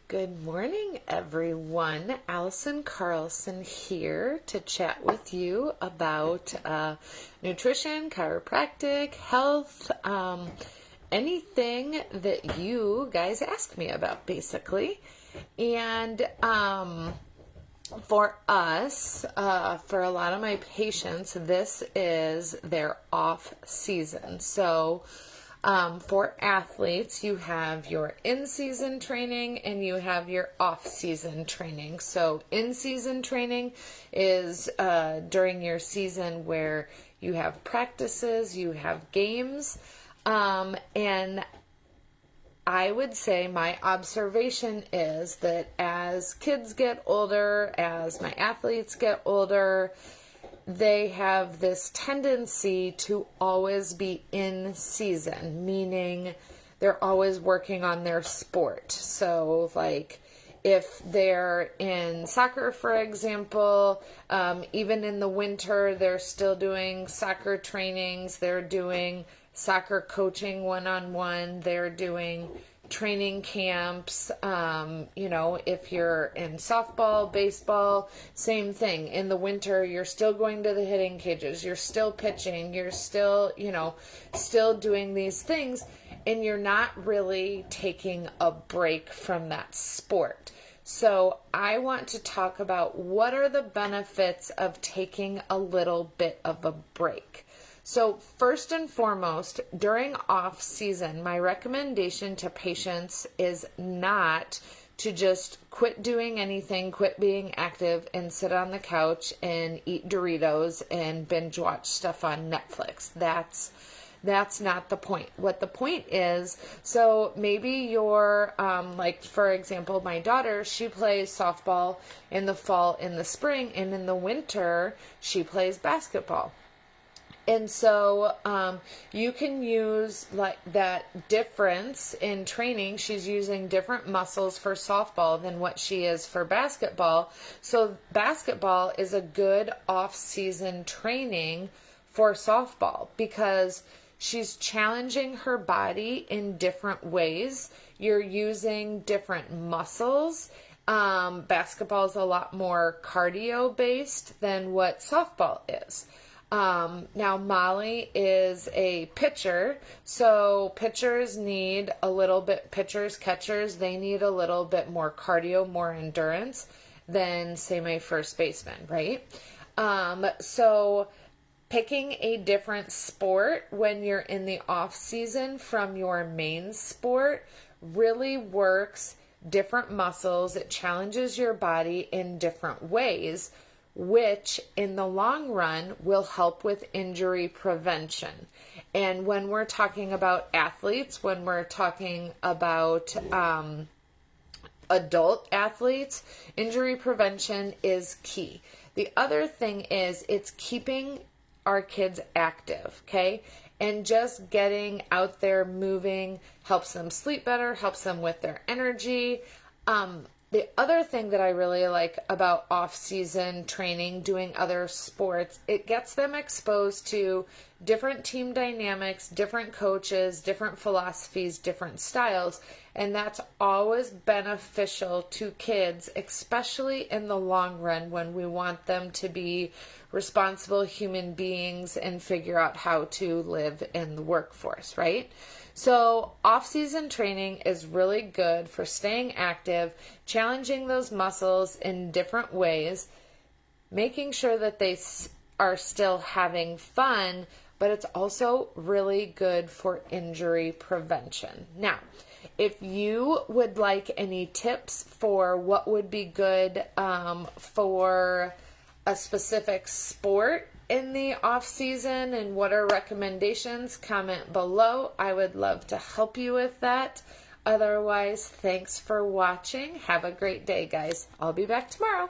Good morning, everyone. Allison Carlson here to chat with you about nutrition, chiropractic, health, anything that you guys ask me about, basically. And for us, for a lot of my patients, this is their off season. So for athletes, you have your in-season training and you have your off-season training. So in-season training is during your season where you have practices, you have games, and I would say my observation is that as kids get older, as my athletes get older, they have this tendency to always be in season, meaning they're always working on their sport. So like if they're in soccer, for example, even in the winter, they're still doing soccer trainings, they're doing soccer coaching one-on-one, they're doing training camps, if you're in softball, baseball, same thing. In the winter, you're still going to the hitting cages, you're still pitching, you're still, still doing these things, and you're not really taking a break from that sport. So I want to talk about what are the benefits of taking a little bit of a break. So first and foremost, during off season, my recommendation to patients is not to just quit doing anything, quit being active, and sit on the couch and eat Doritos and binge watch stuff on Netflix. That's not the point. What the point is, so maybe you're, like for example, my daughter, she plays softball in the fall, in the spring, and in the winter, she plays basketball. And so you can use like that difference in training. She's using different muscles for softball than what she is for basketball. So basketball is a good off-season training for softball because she's challenging her body in different ways. You're using different muscles. Basketball is a lot more cardio-based than what softball is. Now Molly is a pitcher, so pitchers, catchers, they need a little bit more cardio, more endurance than say my first baseman, right? So picking a different sport when you're in the off season from your main sport really works different muscles. It challenges your body in different ways, which in the long run will help with injury prevention. And when we're talking about athletes, when we're talking about adult athletes, injury prevention is key. The other thing is it's keeping our kids active, okay? And just getting out there moving helps them sleep better, helps them with their energy. The other thing that I really like about off-season training, doing other sports, it gets them exposed to different team dynamics, different coaches, different philosophies, different styles, and that's always beneficial to kids, especially in the long run when we want them to be responsible human beings and figure out how to live in the workforce, right? So off-season training is really good for staying active, challenging those muscles in different ways, making sure that they are still having fun, but it's also really good for injury prevention. Now, if you would like any tips for what would be good for a specific sport in the off season and what are recommendations, comment below. I would love to help you with that. Otherwise, thanks for watching. Have a great day, guys. I'll be back tomorrow.